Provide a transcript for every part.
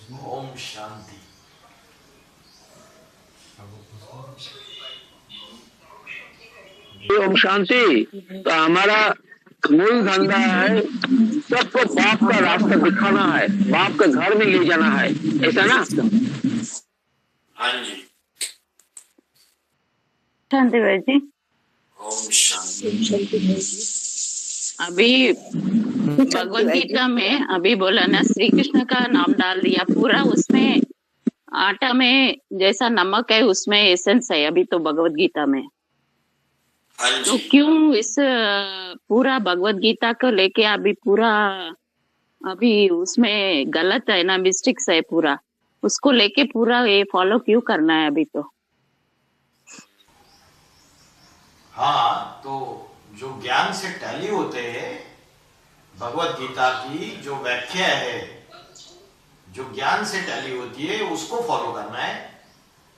ओम शांति। ओम शांति। तो हमारा मूल धंधा है सबको बाप का रास्ता दिखाना है, बाप के घर में ले जाना है, ऐसा ना? हाँ जी। शांति भाई जी। ओम शांति। अभी भगवत गीता में अभी बोला ना, श्री कृष्ण का नाम डाल दिया पूरा, उसमें आटा में जैसा नमक है उसमें एसेंस है अभी तो भगवत गीता में। हाँ तो जी। क्यों इस पूरा भगवत गीता को लेके अभी पूरा अभी उसमें गलत है ना, मिस्टेक्स है पूरा, उसको लेके पूरा ये फॉलो क्यों करना है अभी? तो हाँ, तो जो ज्ञान से टैली होते हैं, भगवत गीता की जो व्याख्या है, जो ज्ञान से टैली होती है उसको फॉलो करना है।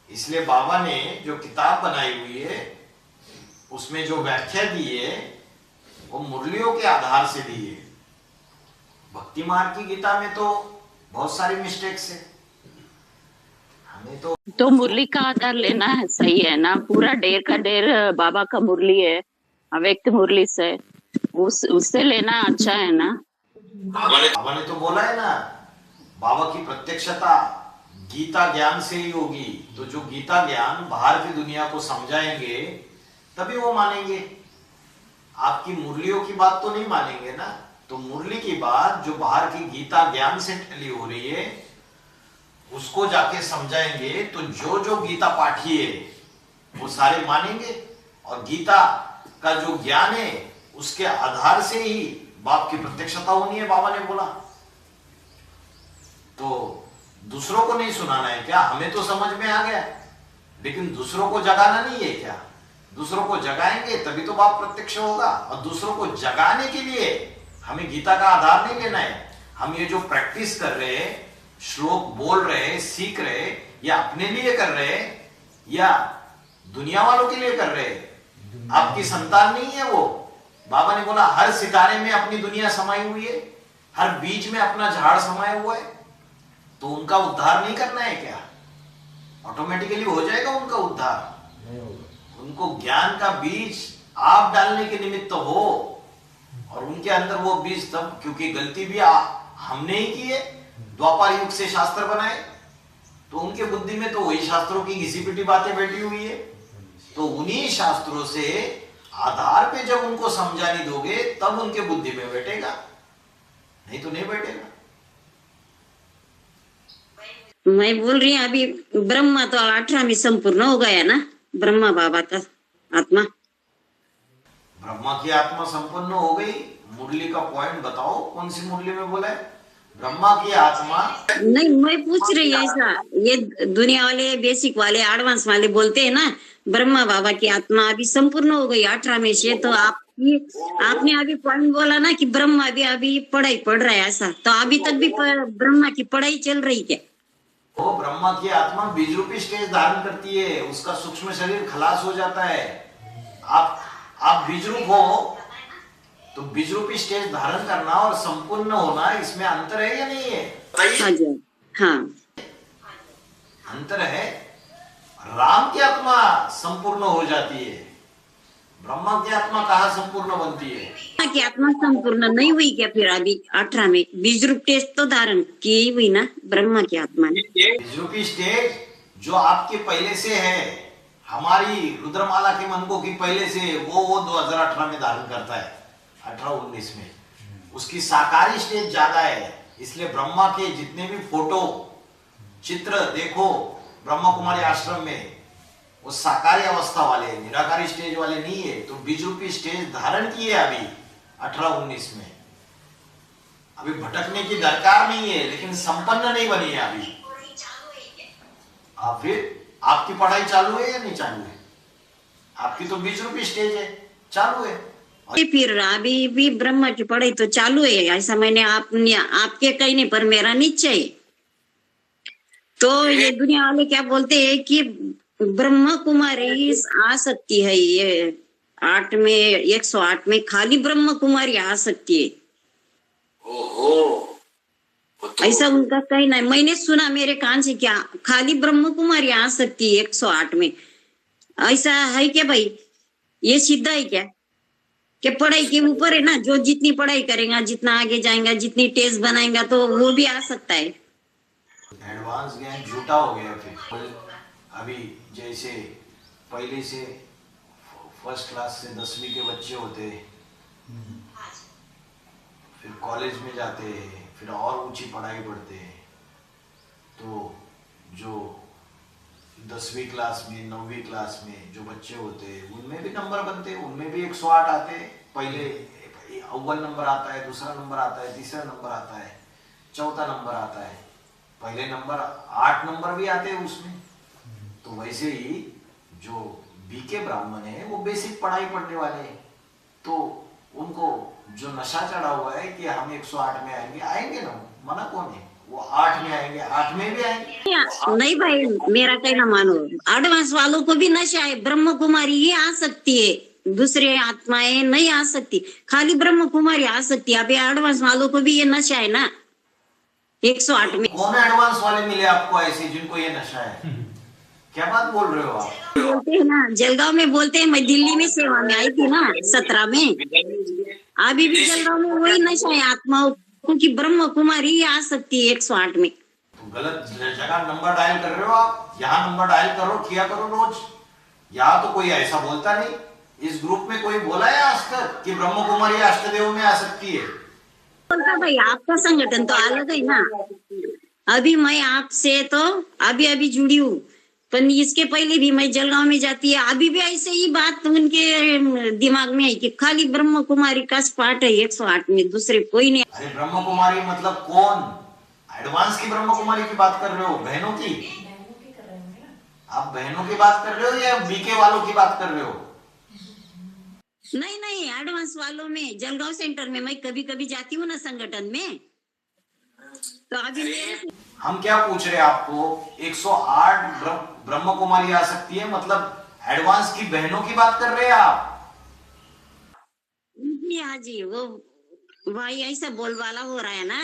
इसलिए बाबा ने जो किताब बनाई हुई है उसमें जो व्याख्या दी है वो मुरलियों के आधार से दी है। भक्ति मार्ग की गीता में तो बहुत सारी मिस्टेक्स है। हमें तो मुरली का आधार लेना है, सही है ना? पूरा ढेर का ढेर बाबा का मुरली है, अव्यक्त मुरली से उससे लेना अच्छा है ना? बाबा ने तो बोला है ना, बाबा की प्रत्यक्षता गीता ज्ञान से ही होगी। तो जो गीता ज्ञान बाहर की दुनिया को समझाएंगे तभी वो मानेंगे। आपकी मुरलियों की बात तो नहीं मानेंगे ना। तो मुरली की बात जो बाहर की गीता ज्ञान से टली हो रही है उसको जाके समझाएंगे तो जो जो गीता पाठी है वो सारे मानेंगे। और गीता का जो ज्ञान है उसके आधार से ही बाप की प्रत्यक्षता होनी है, बाबा ने बोला। तो दूसरों को नहीं सुनाना है क्या? हमें तो समझ में आ गया, लेकिन दूसरों को जगाना नहीं है क्या? दूसरों को जगाएंगे तभी तो बाप प्रत्यक्ष होगा। और दूसरों को जगाने के लिए हमें गीता का आधार नहीं लेना है। हम ये जो प्रैक्टिस कर रहे हैं, श्लोक बोल रहे, सीख रहे, या अपने लिए कर रहे या दुनिया वालों के लिए कर रहे? आपकी संतान नहीं है वो। बाबा ने बोला हर सितारे में अपनी दुनिया समाई हुई है, हर बीज में अपना झाड़ समाया हुआ है। तो उनका उद्धार नहीं करना है क्या? ऑटोमेटिकली हो जाएगा उनका उद्धार। उनको ज्ञान का बीज आप डालने के निमित्त हो, और उनके अंदर वो बीज तब, क्योंकि गलती भी हमने ही की है, द्वापर युग से शास्त्र बनाए, तो उनके बुद्धि में तो वही शास्त्रों की घिसी पिटी बातें बैठी हुई है। तो उन्हीं शास्त्रों से आधार पे जब उनको समझानी दोगे तब उनके बुद्धि में बैठेगा, नहीं तो नहीं बैठेगा। मैं बोल रही हूँ अभी ब्रह्मा तो 18 में संपूर्ण हो गया ना, ब्रह्मा बाबा का आत्मा। ब्रह्मा की आत्मा संपन्न हो गई। मुरली का पॉइंट बताओ, कौन सी मुरली में बोला है ब्रह्मा की आत्मा? नहीं, मैं पूछ रही है ऐसा, ये दुनिया वाले बेसिक वाले एडवांस वाले बोलते हैं ना ब्रह्मा बाबा की आत्मा अभी संपूर्ण हो गई 18 में से। तो आपने अभी पॉइंट बोला ना कि ब्रह्मा भी अभी पढ़ाई पढ़ रहा है, ऐसा तो अभी तक भी ब्रह्मा की पढ़ाई चल रही क्या? वो ब्रह्मा की आत्मा बीज रूपी स्टेज धारण करती है, उसका सूक्ष्म शरीर खलास हो जाता है। आप बीज रूप हो, तो बीज रूपी स्टेज धारण करना और संपूर्ण होना, इसमें अंतर है या नहीं है? हाँ, अंतर है। राम की आत्मा संपूर्ण हो जाती है, ब्रह्मा की आत्मा कहाँ संपूर्ण बनती है? की आत्मा संपूर्ण नहीं हुई क्या फिर अभी 18 में? बीज रूप टेस्ट तो धारण की हुई ना ब्रह्मा की आत्मा ने। बीज रूपी स्टेज जो आपके पहले से है, हमारी रुद्रमाला के मनकों की पहले से, वो 2018 में धारण करता है, 18-19 में। उसकी साकारी स्टेज ज्यादा है। इसलिए ब्रह्मा के जितने भी फोटो चित्र देखो ब्रह्मा कुमारी आश्रम में, वो साकारी अवस्था वाले, निराकारी स्टेज वाले नहीं है। तो बीज रूपी स्टेज धारण की है अभी 18-19 में। अभी भटकने की दरकार नहीं है, लेकिन संपन्न नहीं बनी है अभी। फिर आपकी पढ़ाई चालू है या नहीं चालू है? आपकी तो बीज रूपी स्टेज है, चालू है। फिर अभी भी ब्रह्मा की पढ़ाई तो चालू है, ऐसा मैंने आपके कहने पर मेरा निश्चय है। तो ये दुनिया वाले क्या बोलते हैं कि ब्रह्मा कुमारी आ सकती है, ये 108 में खाली ब्रह्मा कुमारी आ सकती है। ओहो, ऐसा उनका कहना है। मैंने सुना मेरे कान से, क्या खाली ब्रह्म कुमारी आ सकती है 108 में? ऐसा है क्या भाई? ये सीधा है क्या? कि पढ़ाई के ऊपर है ना, जो जितनी पढ़ाई करेगा, जितना आगे जाएगा, जितनी टेस्ट बनाएगा तो वो भी आ सकता है। एडवांस ज्ञान झूठा हो गया फिर। अभी जैसे पहले से फर्स्ट क्लास से 10वीं के बच्चे होते, फिर कॉलेज में जाते, फिर और ऊंची पढ़ाई पढ़ते, तो जो 10वीं क्लास में 9वीं क्लास में जो बच्चे होते उनमें भी नंबर बनते, उनमें भी 108 आते। पहले अव्वल नंबर आता है, दूसरा नंबर आता है, तीसरा नंबर आता है, चौथा नंबर आता है, पहले नंबर 8 नंबर भी आते हैं उसमें। तो वैसे ही जो बीके ब्राह्मण है वो बेसिक पढ़ाई पढ़ने वाले हैं, तो उनको जो नशा चढ़ा हुआ है कि हम 108 में आएंगे, आएंगे ना, मना कौन है? वो 8 में आएंगे, 8 में भी आएंगे। नहीं भाई, मेरा कहना मानो, एडवांस वालों को भी नशा है। ब्रह्म कुमारी ही आ सकती है, दूसरे आत्माएं नहीं आ सकती, खाली ब्रह्म कुमारी आ सकती है। अभी एडवांस वालों को भी ये नशा है ना 108 में। कौन एडवांस वाले मिले आपको ऐसे जिनको ये नशा है? क्या बात बोल रहे हो आप? बोलते हैं ना, जलगांव में बोलते हैं। मैं दिल्ली में सेवा में आई थी ना 17 में, अभी भी जलगांव में वही नशा है आत्माओं को कि ब्रह्म कुमारी ही आ सकती है 108 में। तो गलत जगह नंबर डायल कर रहे हो आप। यहाँ नंबर डायल करो, किया करो रोज। यहाँ तो कोई ऐसा बोलता नहीं। इस ग्रुप में कोई बोला है आज तक कि ब्रह्म कुमारी अष्टदेव में आ सकती है? बोलता भाई, आपका संगठन तो अलग है ना। अभी मैं आपसे तो अभी जुड़ी हूँ, पर इसके पहले भी मैं जलगांव में जाती है, अभी भी ऐसे ही बात उनके दिमाग में है कि खाली ब्रह्म कुमारी का पार्ट है 108 में, दूसरे कोई नहीं। अरे ब्रह्म कुमारी मतलब कौन? एडवांस की ब्रह्म कुमारी की बात कर रहे हो? बहनों की? आप बहनों की बात कर रहे हो या बीके वालों की बात कर रहे हो? नहीं, एडवांस वालों में जलगांव सेंटर में मैं कभी कभी जाती हूँ ना संगठन में, तो अभी हम क्या पूछ रहे हैं आपको? 108 ब्रह्म कुमारी आ सकती है, मतलब एडवांस की बहनों की बात कर रहे हैं आप? हाँ जी, वो भाई ऐसा बोलबाला हो रहा है ना।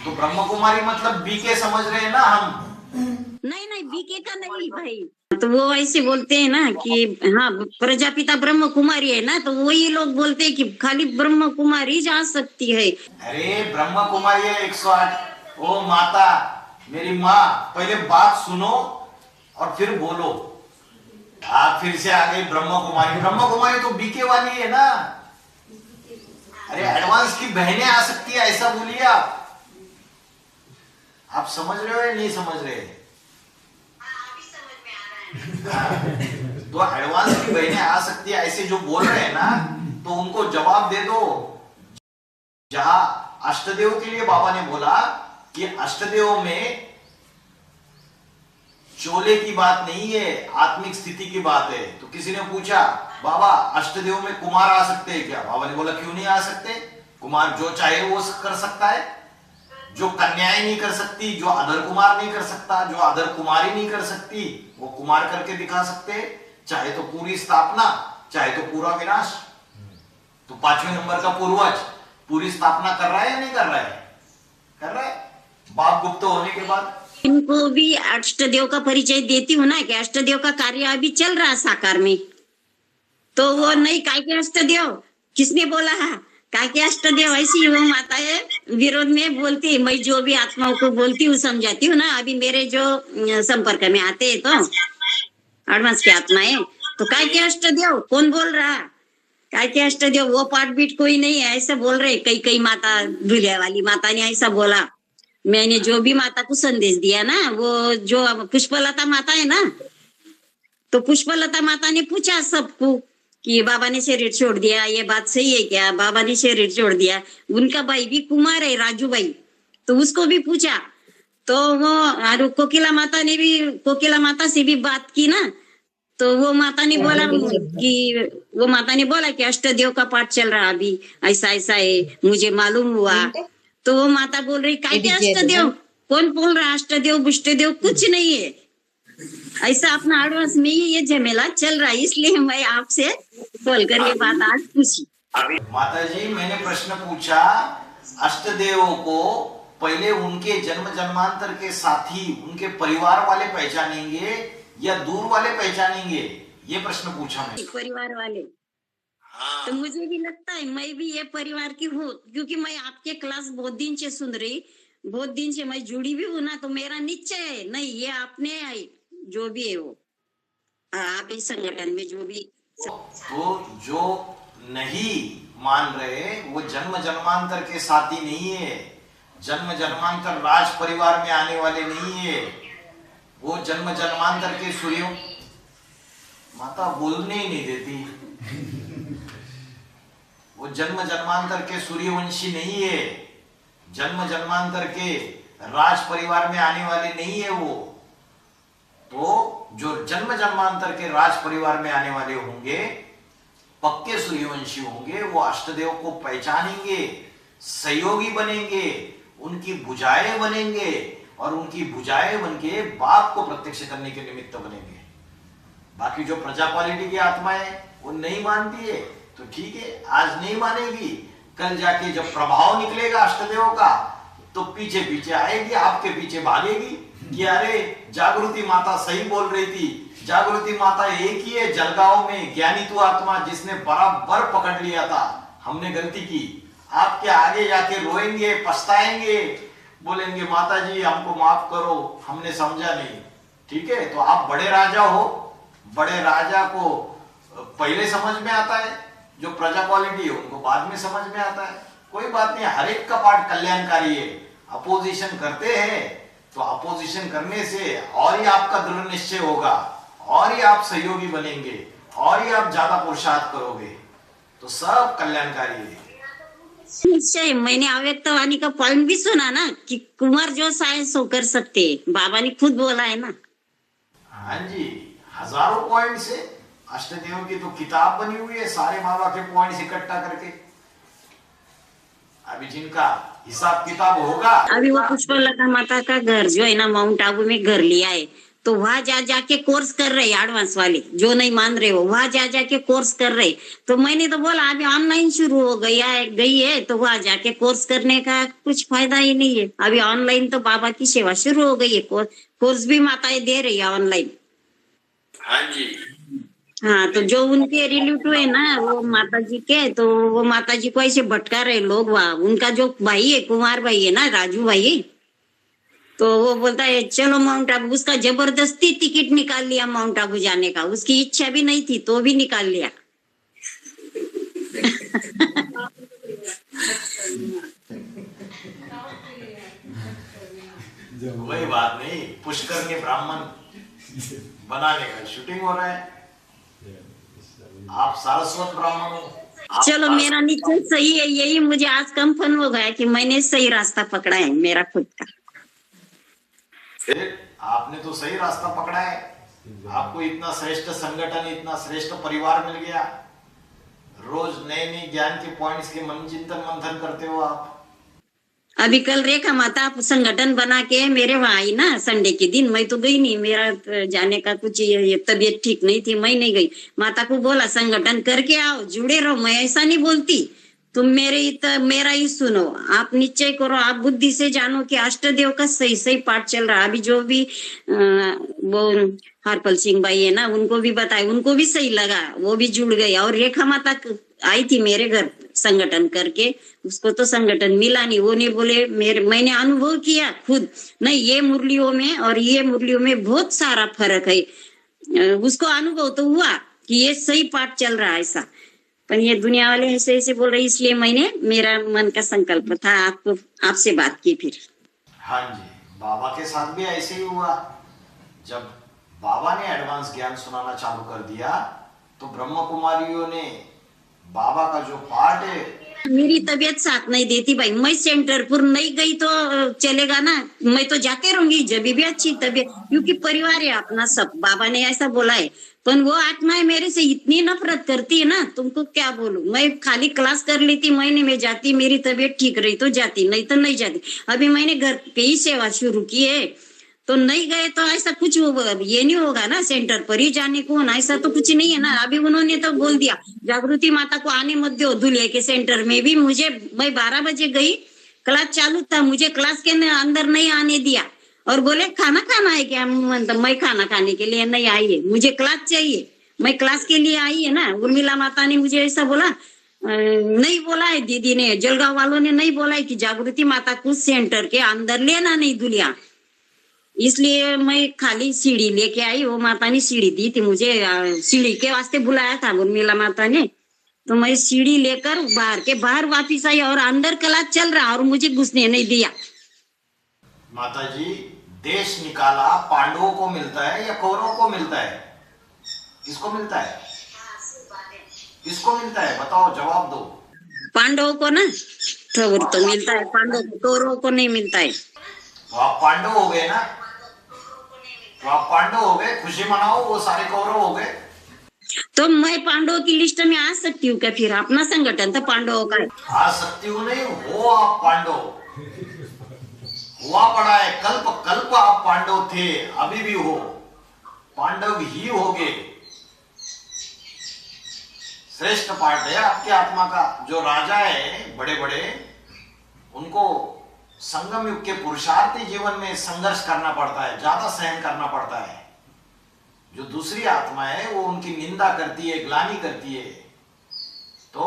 तो ब्रह्म कुमारी मतलब बीके समझ रहे हैं ना हम? नहीं, बीके का नहीं भाई। तो वो ऐसे बोलते हैं ना कि हाँ प्रजापिता ब्रह्म कुमारी है ना, तो वही लोग बोलते हैं कि खाली ब्रह्म कुमारी जा सकती है। अरे ब्रह्म कुमारी है 108। ओ माता, मेरी माँ, पहले बात सुनो और फिर बोलो। आप फिर से आ गई ब्रह्म कुमारी। ब्रह्म कुमारी तो बीके वाली है ना। अरे एडवांस की बहनें आ सकती है ऐसा बोलिए आप। आप समझ रहे हो या नहीं समझ रहे? तो एडवांस की बहनें आ सकती है ऐसे जो बोल रहे हैं ना, तो उनको जवाब दे दो। जहां अष्टदेव के लिए बाबा ने बोला कि अष्टदेव में चोले की बात नहीं है, आत्मिक स्थिति की बात है। तो किसी ने पूछा, बाबा अष्टदेव में कुमार आ सकते हैं क्या? बाबा ने बोला क्यों नहीं आ सकते? कुमार जो चाहे वो कर सकता है। जो कन्याएं नहीं कर सकती, जो अधर कुमार नहीं कर सकता, जो अधर कुमारी नहीं कर सकती, वो कुमार करके दिखा सकते हैं। चाहे तो पूरी स्थापना, चाहे तो पूरा विनाश। तो 5वें नंबर का पूर्वज पूरी स्थापना कर रहा है या नहीं कर रहा है? कर रहा है। बाप गुप्त होने के बाद इनको भी अष्टदेव का परिचय देती हूँ ना कि अष्टदेव का कार्य अभी चल रहा है साकार में। तो वो नहीं, काय के अष्टदेव किसने बोला है? काय के अष्टदेव ऐसी वो माता है विरोध में बोलती है। मैं जो भी आत्माओं को बोलती हूँ समझाती हूँ ना, अभी मेरे जो संपर्क में आते हैं तो एडवांस की आत्माएं, तो काय के अष्टदेव कौन बोल रहा? काय के अष्टदेव वो पाठ बीट कोई नहीं है ऐसा बोल रहे। कई माता, दुल्हा वाली माता ने ऐसा बोला। मैंने जो भी माता को संदेश दिया ना, वो जो पुष्पलता माता है ना, तो पुष्पलता माता ने पूछा सबको कि बाबा ने शरीर छोड़ दिया, ये बात सही है क्या? बाबा ने शरीर छोड़ दिया। उनका भाई भी कुमार है, राजू भाई, तो उसको भी पूछा। तो वो कोकिला माता से भी बात की ना, तो वो माता ने बोला कि अष्टदेव का पाठ चल रहा अभी, ऐसा ऐसा है, मुझे मालूम हुआ। तो वो माता बोल रही, काय के अष्टदेव? कौन बोल रहा? अष्टदेव बुष्टदेव कुछ नहीं है। ऐसा अपना एडवांस में ही ये झमेला चल रहा है, इसलिए मैं आपसे कॉल कर ये बात आज पूछी। माता जी, मैंने प्रश्न पूछा, अष्टदेवों को पहले उनके जन्म जन्मांतर के साथी उनके परिवार वाले पहचानेंगे या दूर वाले पहचानेंगे, ये प्रश्न पूछा मैं। परिवार वाले। हाँ। तो मुझे भी लगता है मैं भी ये परिवार की हूँ, क्योंकि मैं आपके क्लास बहुत दिन से सुन रही, बहुत दिन से मैं जुड़ी भी हूँ ना, तो मेरा निश्चय है नहीं, ये आपने जो भी है वो आप इस संगठन में जो भी। तो जो नहीं मान रहे वो जन्म जन्मांतर के साथी नहीं है, जन्म जन्मांतर राज परिवार में आने वाले नहीं है, वो जन्म जन्मांतर के सूर्यों, माता बोलने ही नहीं देती, वो जन्म जन्मांतर के सूर्यवंशी नहीं है, जन्म जन्मांतर के राज परिवार में आने वाले नहीं है वो। तो जो जन्म जन्मांतर के राज परिवार में आने वाले होंगे, पक्के सूर्यवंशी होंगे, वो अष्टदेव को पहचानेंगे, सहयोगी बनेंगे, उनकी भुजाएं बनेंगे और उनकी भुजाएं बनके बाप को प्रत्यक्ष करने के निमित्त बनेंगे। बाकी जो प्रजा क्वालिटी की आत्माएं वो नहीं मानती है तो ठीक है, आज नहीं मानेगी, कल जाके जब प्रभाव निकलेगा अष्टदेव का तो पीछे पीछे आएगी, आपके पीछे भागेगी कि अरे जागृति माता सही बोल रही थी, जागृति माता एक ही है जलगांव में ज्ञानी तू आत्मा जिसने बराबर पकड़ लिया था, हमने गलती की। आपके आगे जाके रोएंगे, पछताएंगे, बोलेंगे माता जी हमको माफ करो, हमने समझा नहीं। ठीक है, तो आप बड़े राजा हो, बड़े राजा को पहले समझ में आता है, जो प्रजा क्वालिटी है उनको बाद में समझ में आता है। कोई बात नहीं, हर एक का पार्ट कल्याणकारी है। अपोजिशन करते हैं तो अपोजिशन करने से और ही आपका दृढ़ निश्चय होगा, और ही आप सहयोगी बनेंगे, और ही आप ज्यादा पुरुषार्थ करोगे, तो सब कल्याणकारी है। निश्चय। मैंने अव्यक्तवाणी का पॉइंट भी सुना ना कि कुमार जो चाहे सो कर सकते, बाबा ने खुद बोला है ना। हाँ जी, हजारों पॉइंट्स है, अष्टदेव की तो किताब बनी हुई है सारे बाबा के पॉइंट्स इकट्ठा करके। अभी जिनका हिसाब किताब होगा, अभी वो पुष्पलता माता का घर जो है ना माउंट आबू में घर लिया है, तो वहां जा जाके कोर्स कर रहे एडवांस वाले, जो नहीं मान रहे हो वहां जा जाके कोर्स कर रहे। तो मैंने तो बोला अभी ऑनलाइन शुरू हो गई है तो वहां जाके कोर्स करने का कुछ फायदा ही नहीं है। अभी ऑनलाइन तो बाबा की सेवा शुरू हो गई है, कोर्स भी माताएं दे रही है ऑनलाइन। हाँ जी, हाँ, तो जो उनके रिलेटिव है ना वो माता जी के, तो वो माता जी को ऐसे भटका रहे लोग वहाँ। उनका जो भाई है, कुमार भाई है ना, राजू भाई, तो वो बोलता है चलो माउंट आबू। उसका जबरदस्ती टिकट निकाल लिया माउंट आबू जाने का, उसकी इच्छा भी नहीं थी तो भी निकाल लिया। कोई बात नहीं, पुष्कर के ब्राह्मण बनाने का शूटिंग हो रहा है, आप सारस्वत ब्राह्मण हो। चलो मेरा निश्चय सही है, यही मुझे आज कंफर्म हो गया कि मैंने सही रास्ता पकड़ा है मेरा खुद का। फिर आपने तो सही रास्ता पकड़ा है, आपको इतना श्रेष्ठ संगठन, इतना श्रेष्ठ परिवार मिल गया, रोज नए नए ज्ञान के पॉइंट्स के मन चिंतन मंथन करते हो आप। अभी कल रेखा माता संगठन बना के मेरे वहां आई ना, संडे के दिन। मैं तो गई नहीं, मेरा जाने का कुछ तबीयत ठीक नहीं थी, मैं नहीं गई। माता को बोला संगठन करके आओ, जुड़े रहो। मैं ऐसा नहीं बोलती, तुम मेरा ही सुनो, आप निश्चय करो, आप बुद्धि से जानो कि अष्टदेव का सही सही पाठ चल रहा है। अभी जो भी वो हरपल सिंह भाई है ना, उनको भी बताए, उनको भी सही लगा, वो भी जुड़ गए। और रेखा माता आई थी मेरे घर संगठन करके, उसको तो संगठन मिला नहीं। वो नहीं बोले, मैंने अनुभव किया खुद, नहीं ये मुरलियों में और ये मुरलियों में बहुत सारा फर्क है। उसको अनुभव तो हुआ कि ये सही पाठ चल रहा है ऐसा, पर ये दुनिया वाले ऐसे ऐसे बोल रहे, इसलिए मैंने, मेरा मन का संकल्प था आपसे बात की फिर। हाँ जी, बाबा के साथ भी ऐसे ही हुआ। जब बाबा ने एडवांस ज्ञान सुनाना चालू कर दिया तो ब्रह्म कुमारियों ने बाबा का जो पाठ है, मेरी तबीयत साथ नहीं देती भाई, मैं सेंटरपुर नहीं गई तो चलेगा ना, मैं तो जाके रहूंगी जब भी अच्छी तबीयत, क्योंकि परिवार है अपना सब, बाबा ने ऐसा बोला है। पर वो आत्माएं मेरे से इतनी नफरत करती है ना, तुमको क्या बोलूं। मैं खाली क्लास कर लेती, महीने में जाती, मेरी तबीयत ठीक रही तो जाती, नहीं तो नहीं जाती। अभी मैंने घर पे ही सेवा शुरू की है, तो नहीं गए तो ऐसा कुछ ये नहीं होगा ना, सेंटर पर ही जाने को ना, ऐसा तो कुछ नहीं है ना। अभी उन्होंने तो बोल दिया जागृति माता को आने मत दो दूल्हे के सेंटर में भी। मैं 12 बजे गई, क्लास चालू था, मुझे क्लास के अंदर नहीं आने दिया और बोले खाना खाना है क्या, मतलब मैं खाना खाने के लिए नहीं आई है, मुझे क्लास चाहिए, मैं क्लास के लिए आई है ना। उर्मिला माता ने मुझे ऐसा बोला, नहीं बोला है दीदी ने, जलगांव वालों ने नहीं बोला है कि जागृति माता को सेंटर के अंदर लेना नहीं दुलिया, इसलिए मैं खाली सीढ़ी लेके आई। वो माता ने सीढ़ी दी थी मुझे, सीढ़ी के वास्ते बुलाया था उर्मिला माता ने, तो मैं सीढ़ी लेकर बाहर के बाहर वापिस आई और अंदर क्लास चल रहा और मुझे घुसने नहीं दिया। माता जी, देश निकाला पांडवों को मिलता है या कौरवों को मिलता है? किसको मिलता है? किसको मिलता है? बताओ, जवाब दो। पांडवों को ना, तो मिलता है पांडवों को, कौरवों को नहीं मिलता है। तो आप पांडव हो गए ना, तो आप पांडव हो गए, खुशी मनाओ, वो सारे कौरव हो गए। तो मैं पांडवों की लिस्ट में आ सकती हूँ क्या? फिर अपना संगठन तो पांडवों का है। आ सकती हूँ नहीं, हो आप पांडव, हुआ पड़ा है, कल्प कल्प आप पांडव थे, अभी भी हो, पांडव ही होगे। श्रेष्ठ पार्ट है आपकी आत्मा का। जो राजा है बड़े बड़े, उनको संगम युग के पुरुषार्थी जीवन में संघर्ष करना पड़ता है, ज्यादा सहन करना पड़ता है। जो दूसरी आत्मा है वो उनकी निंदा करती है, ग्लानि करती है। तो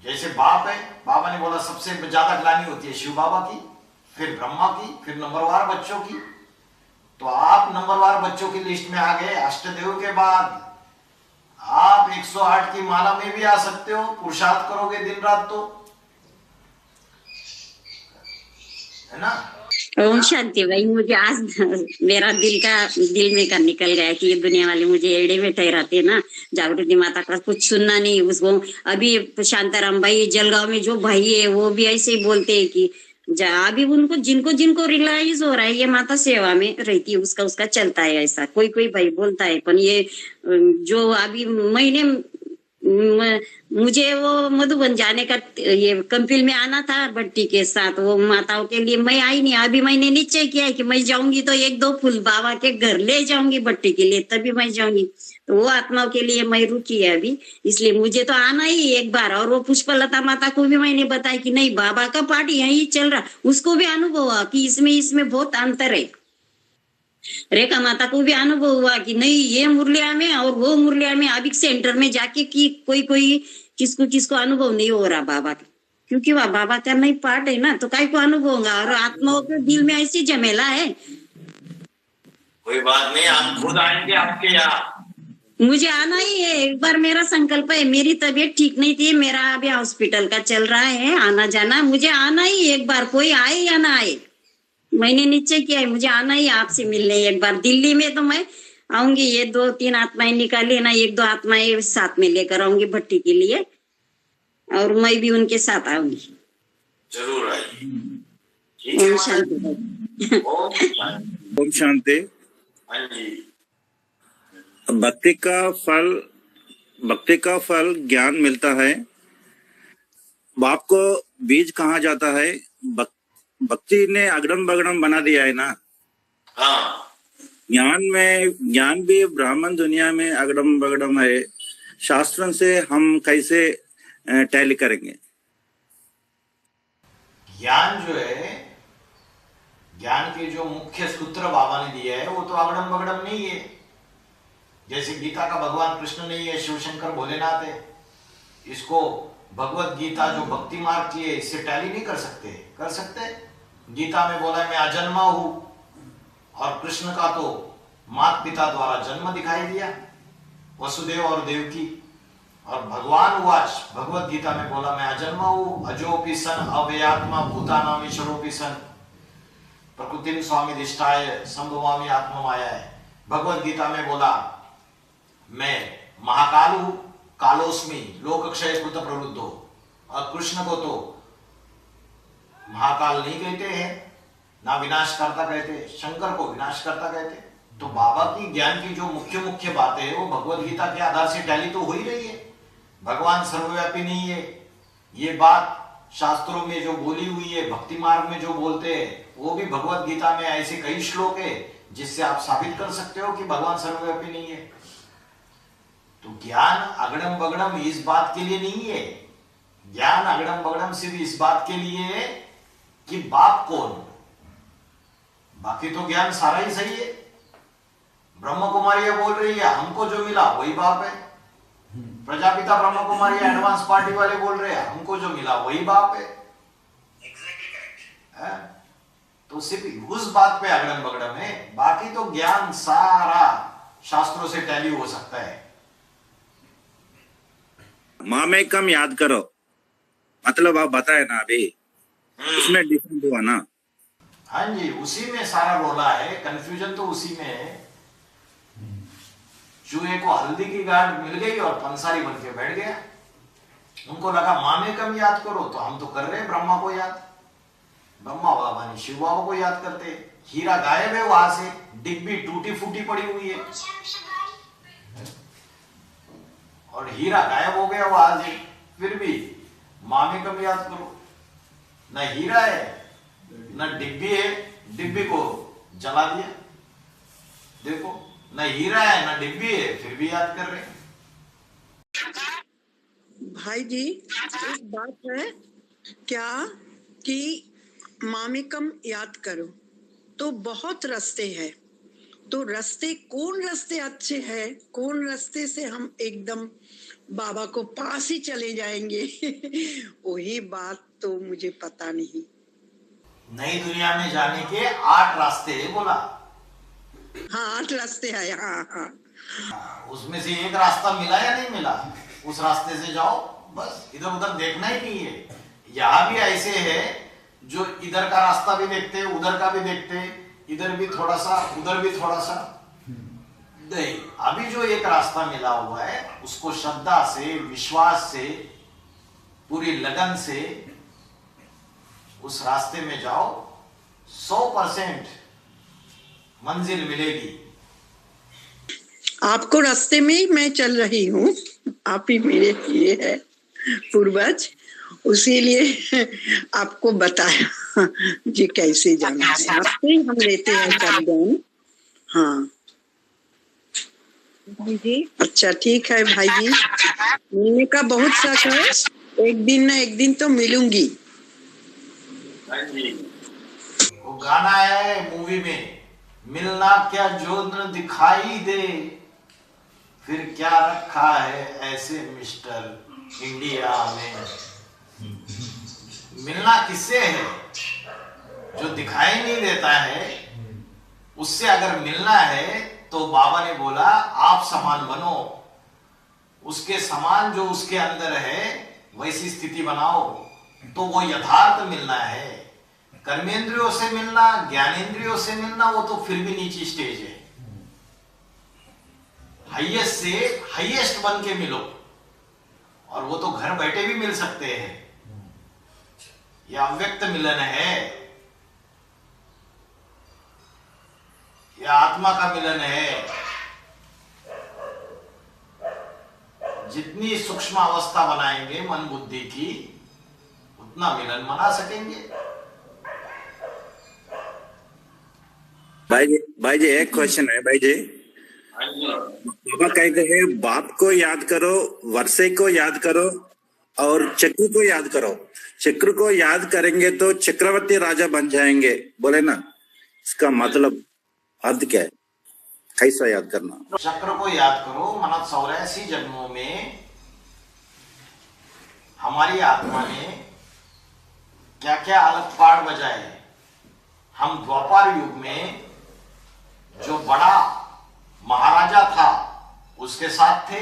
जैसे बाप है, बाबा ने बोला सबसे ज्यादा ग्लानि होती है शिव बाबा की, फिर ब्रह्मा की, फिर नंबरवार बच्चों की। तो आप नंबरवार बच्चों की लिस्ट में आ गए। अष्टदेव के बाद आप 108 की माला में भी आ सकते हो, पुरुषार्थ करोगे दिन रात तो, है ना। ओम शांति भाई, मुझे आज मेरा दिल में का निकल गया कि ये दुनिया वाले मुझे एड़े में ठहराते ना, जागृति माता का कुछ सुनना नहीं उसको। अभी शांताराम भाई जलगांव में जो भाई है वो भी ऐसे ही बोलते हैं कि अभी उनको जिनको जिनको रियलाइज हो रहा है ये माता सेवा में रहती है, उसका चलता है ऐसा। कोई कोई भाई बोलता है, पर ये जो अभी महीने मुझे वो मधुबन जाने का ये कंपिल में आना था भट्टी के साथ, वो माताओं के लिए मैं आई नहीं। अभी मैंने निश्चय किया है कि मैं जाऊंगी तो 1-2 फूल बाबा के घर ले जाऊंगी भट्टी के लिए, तभी मैं जाऊंगी। तो वो आत्माओं के लिए मैं रुकी है अभी, इसलिए मुझे तो आना ही एक बार। और वो पुष्पलता माता को भी मैंने बताया कि नहीं, बाबा का पाठ यही चल रहा, उसको भी अनुभव हुआ कि इसमें बहुत अंतर है। रेखा माता को भी अनुभव हुआ कि नहीं, ये मुरलिया में और वो मुरलिया में अभी सेंटर में जाके कि कोई किसको अनुभव नहीं हो रहा बाबा का, क्योंकि वह बाबा का नहीं पाठ है ना, तो काय को अनुभव होगा। और आत्माओं के दिल में ऐसी झमेला है। कोई बात नहीं, हम खुद आएंगे आपके यहाँ। मुझे आना ही है एक बार, मेरा संकल्प है। मेरी तबीयत ठीक नहीं थी, मेरा अभी हॉस्पिटल का चल रहा है, आना जाना, मुझे आना ही एक बार, कोई आए या ना आए। मैंने निश्चय किया है मुझे आना ही आपसे मिलने एक बार। दिल्ली में तो मैं आऊंगी, ये 2-3 आत्माएं निकाली ना, 1-2 आत्माएं साथ में लेकर आऊंगी भट्टी के लिए, और मैं भी उनके साथ आऊंगी। जरूर आइए। ओम शांति। ओम ओम शांति। हाँ जी। भक्ति का फल ज्ञान मिलता है। बाप को बीज कहा जाता है। भक्ति ने अगड़म बगड़म बना दिया है ना। हाँ, ज्ञान भी ब्राह्मण दुनिया में अगड़म बगड़म है। शास्त्रों से हम कैसे टैली करेंगे? ज्ञान जो है, ज्ञान के जो मुख्य सूत्र बाबा ने दिए है वो तो अगड़म बगड़म नहीं है। जैसे गीता का भगवान कृष्ण नहीं है, शिव शंकर भोलेनाथ है। इसको भगवत गीता जो भक्ति मार्ग की है, इससे टैली नहीं कर सकते। कर सकते? गीता में बोला मैं अजन्मा हूं, और कृष्ण का तो माता पिता द्वारा जन्म दिखाई दिया, वसुदेव और देवकी। और भगवान वाच भगवत गीता में बोला मैं अजन्मा हूं, अजोपि सन अव्ययात्मा भूतानाम ईश्वरोपि सन प्रकृतिम स्वामी दिष्टाय संभवामि आत्मा माया है। भगवत गीता में बोला मैं महाकाल हूं, कालोस्मि लोक क्षय कृत प्रवृद्धो। और कृष्ण को तो महाकाल नहीं कहते हैं, ना विनाशकर्ता कहते, शंकर को विनाशकर्ता कहते। तो बाबा की ज्ञान की जो मुख्य बातें है वो भगवत गीता के आधार से टैली तो हो ही रही है। भगवान सर्वव्यापी नहीं है, ये बात शास्त्रों में जो बोली हुई है, भक्ति मार्ग में जो बोलते हैं, वो भी भगवत गीता में ऐसे कई श्लोक है जिससे आप साबित कर सकते हो कि भगवान सर्वव्यापी नहीं है। तो ज्ञान अगड़म बगड़म इस बात के लिए नहीं है ज्ञान अगड़म बगड़म सिर्फ इस बात के लिए है कि बाप कौन, बाकी तो ज्ञान सारा ही सही है। ब्रह्म कुमारियां बोल रही है हमको जो मिला वही बाप है, प्रजापिता ब्रह्म कुमारी एडवांस पार्टी वाले बोल रहे हैं हमको जो मिला वही बाप है। तो सिर्फ उस बात पे अगड़म बगड़म है, बाकी तो ज्ञान सारा शास्त्रों से टैली हो सकता है। मामेकम याद करो, मतलब आप बताए ना अभी, उसमें डिफरेंट हुआ ना। हाँ जी, उसी में सारा रोला है, कंफ्यूजन तो उसी में है। चूहे को हल्दी की गांठ मिल गई और पंसारी बन के बैठ गया। उनको लगा मामेकम याद करो, तो हम तो कर रहे हैं ब्रह्मा को याद। ब्रह्मा बाबा ने शिव बाबा को याद करते। हीरा गायब है वहां से, डिब्बी टूटी फूटी पड़ी हुई है और हीरा गायब हो गया वहां से, फिर भी मामेकम याद करो। न हीरा है न डिब्बी है, डिब्बी को जला दिया। देखो, न हीरा है न डिब्बी है, फिर भी याद कर रहे हैं। भाई जी, एक बात है क्या कि मामेकम याद करो तो बहुत रास्ते हैं, तो रास्ते कौन रास्ते अच्छे हैं, कौन रास्ते से हम एकदम बाबा को पास ही चले जाएंगे वही बात तो मुझे पता नहीं। नई दुनिया में जाने के 8 रास्ते है बोला। हाँ 8 रास्ते हैं। हाँ। उसमें से एक रास्ता मिला या नहीं मिला, उस रास्ते से जाओ, बस इधर उधर देखना ही नहीं है। यहाँ भी ऐसे है जो इधर का रास्ता भी देखते, उधर का भी देखते, इधर भी थोड़ा सा उधर भी थोड़ा सा नहीं। अभी जो एक रास्ता मिला हुआ है उसको श्रद्धा से, विश्वास से, पूरी लगन से उस रास्ते में जाओ, 100% मंजिल मिलेगी। आपको रास्ते में ही मैं चल रही हूँ, आप ही मेरे लिए है पूर्वज, उसीलिए आपको बताया जी कैसे जाना है। आपसे ही हम लेते हैं सब ज्ञान। हाँ भाई जी, अच्छा ठीक है भाई जी, मिलने का बहुत शौक है, एक दिन ना एक दिन तो मिलूंगी। वो गाना है मूवी में, मिलना क्या जो न दिखाई दे, फिर क्या रखा है ऐसे मिस्टर इंडिया में। मिलना किससे है, जो दिखाई नहीं देता है, उससे अगर मिलना है तो बाबा ने बोला आप समान बनो, उसके समान जो उसके अंदर है वैसी स्थिति बनाओ, तो वो यथार्थ मिलना है। कर्मेंद्रियों से मिलना, ज्ञानेंद्रियों से मिलना, वो तो फिर भी नीची स्टेज है। हाईएस्ट से हाईएस्ट बन के मिलो, और वो तो घर बैठे भी मिल सकते हैं। यह अव्यक्त मिलन है, यह आत्मा का मिलन है। जितनी सूक्ष्म अवस्था बनाएंगे मन बुद्धि की, उतना मिलन मना सकेंगे। भाई जी एक क्वेश्चन है भाई जी। बाबा कहते हैं बाप को याद करो, वर्षे को याद करो और चक्र को याद करो। चक्र को याद करेंगे तो चक्रवर्ती राजा बन जाएंगे, बोले ना, इसका मतलब अर्थ क्या है, कैसा याद करना? चक्र को याद करो, माना 84 जन्मों में हमारी आत्मा ने क्या क्या अलग पाठ बजाए। हम द्वापर युग में जो बड़ा महाराजा था उसके साथ थे,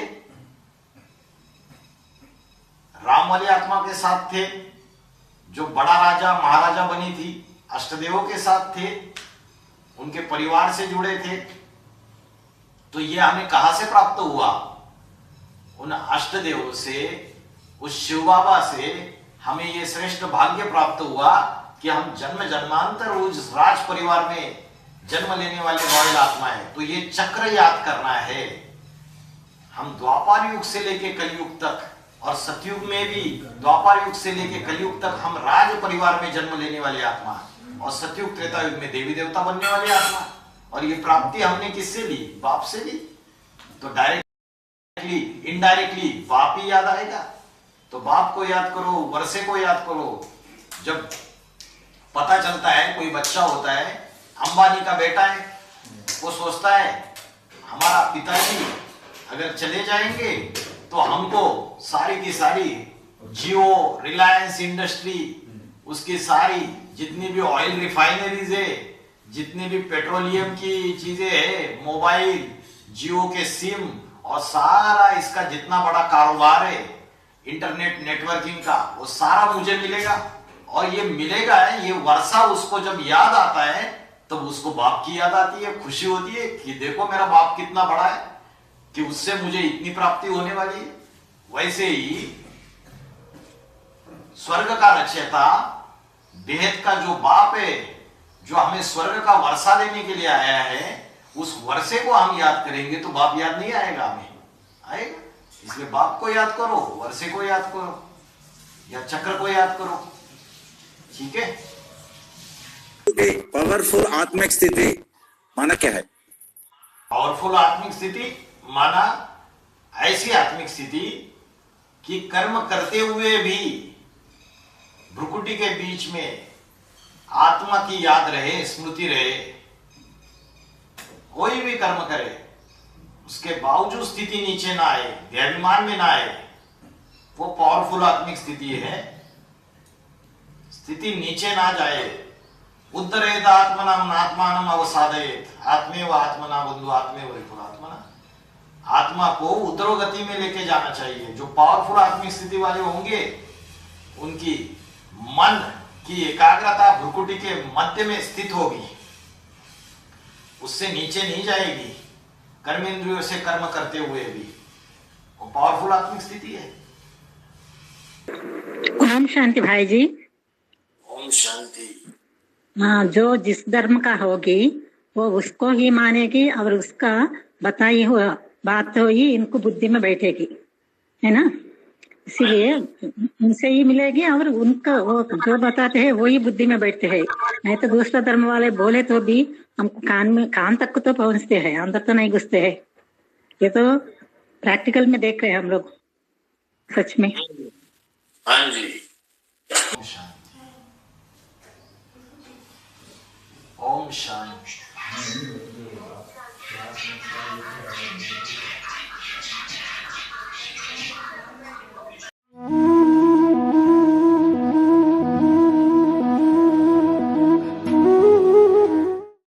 राम वाली आत्मा के साथ थे। जो बड़ा राजा महाराजा बनी थी अष्टदेवों के साथ थे, उनके परिवार से जुड़े थे। तो ये हमें कहां से प्राप्त हुआ? उन अष्टदेवों से, उस शिव बाबा से हमें ये श्रेष्ठ भाग्य प्राप्त हुआ कि हम जन्म जन्मांतर उस राज परिवार में जन्म लेने वाले रॉयल आत्मा है। तो ये चक्र याद करना है। हम द्वापर युग से लेके कलयुग तक, और सतयुग में भी द्वापर युग से लेके कलयुग तक हम राज परिवार में जन्म लेने वाले आत्मा, और सतयुग त्रेता युग में देवी देवता बनने वाले आत्मा। और ये प्राप्ति हमने किससे ली? बाप से ली। तो डायरेक्टली इनडायरेक्टली बाप ही याद आएगा। तो बाप को याद करो, वर्षे को याद करो। जब पता चलता है कोई बच्चा होता है, अंबानी का बेटा है, वो सोचता है हमारा पिताजी अगर चले जाएंगे तो हमको सारी की सारी जियो, रिलायंस इंडस्ट्री, उसकी सारी जितनी भी ऑयल रिफाइनरीज है, जितनी भी पेट्रोलियम की चीजें है, मोबाइल, जियो के सिम और सारा इसका जितना बड़ा कारोबार है इंटरनेट नेटवर्किंग का, वो सारा मुझे मिलेगा। और ये मिलेगा है, ये वर्षा उसको जब याद आता है तब उसको बाप की याद आती है, खुशी होती है कि देखो मेरा बाप कितना बड़ा है कि उससे मुझे इतनी प्राप्ति होने वाली है। वैसे ही स्वर्ग का रचयिता, बेहद का जो बाप है, जो हमें स्वर्ग का वर्षा देने के लिए आया है, उस वर्षे को हम याद करेंगे तो बाप याद नहीं आएगा, हमें आएगा। इसलिए बाप को याद करो, वर्षे को याद करो या चक्र को याद करो, ठीक है। पावरफुल आत्मिक स्थिति माना क्या है? पावरफुल आत्मिक स्थिति माना ऐसी आत्मिक स्थिति कि कर्म करते हुए भी भ्रुकुटी के बीच में आत्मा की याद रहे, स्मृति रहे। कोई भी कर्म करे उसके बावजूद स्थिति नीचे ना आए, देहाभिमान में ना आए, वो पावरफुल आत्मिक स्थिति है। स्थिति नीचे ना जाए। उद्धरेत आत्मनाम आत्मानम अवसादयेत, आत्मेव आत्मना बंधु आत्मेव रिपुरात्मना। आत्मा को उद्धरोगति में लेके जाना चाहिए। जो पावरफुल आत्मिक स्थिति वाले होंगे उनकी मन की एकाग्रता भ्रुकुटी के मध्य में स्थित होगी, उससे नीचे नहीं जाएगी, कर्मेंद्रियों से कर्म करते हुए भी। वो पावरफुल आत्मिक स्थिति है। ओम शांति भाई जी। ओम शांति। हाँ, जो जिस धर्म का होगी वो उसको ही मानेगी और उसका बताई हुआ बात तो ही इनको बुद्धि में बैठेगी, है ना। इसीलिए उनसे ही मिलेगी और उनका वो जो बताते हैं वो ही बुद्धि में बैठते हैं। नहीं तो दूसरा धर्म वाले बोले तो भी हमको कान तक तो पहुंचते हैं, अंदर तो नहीं घुसते हैं। ये तो प्रैक्टिकल में देख रहे हैं हम लोग, सच में। हाँ जी। ओम शांति। ओम शांति।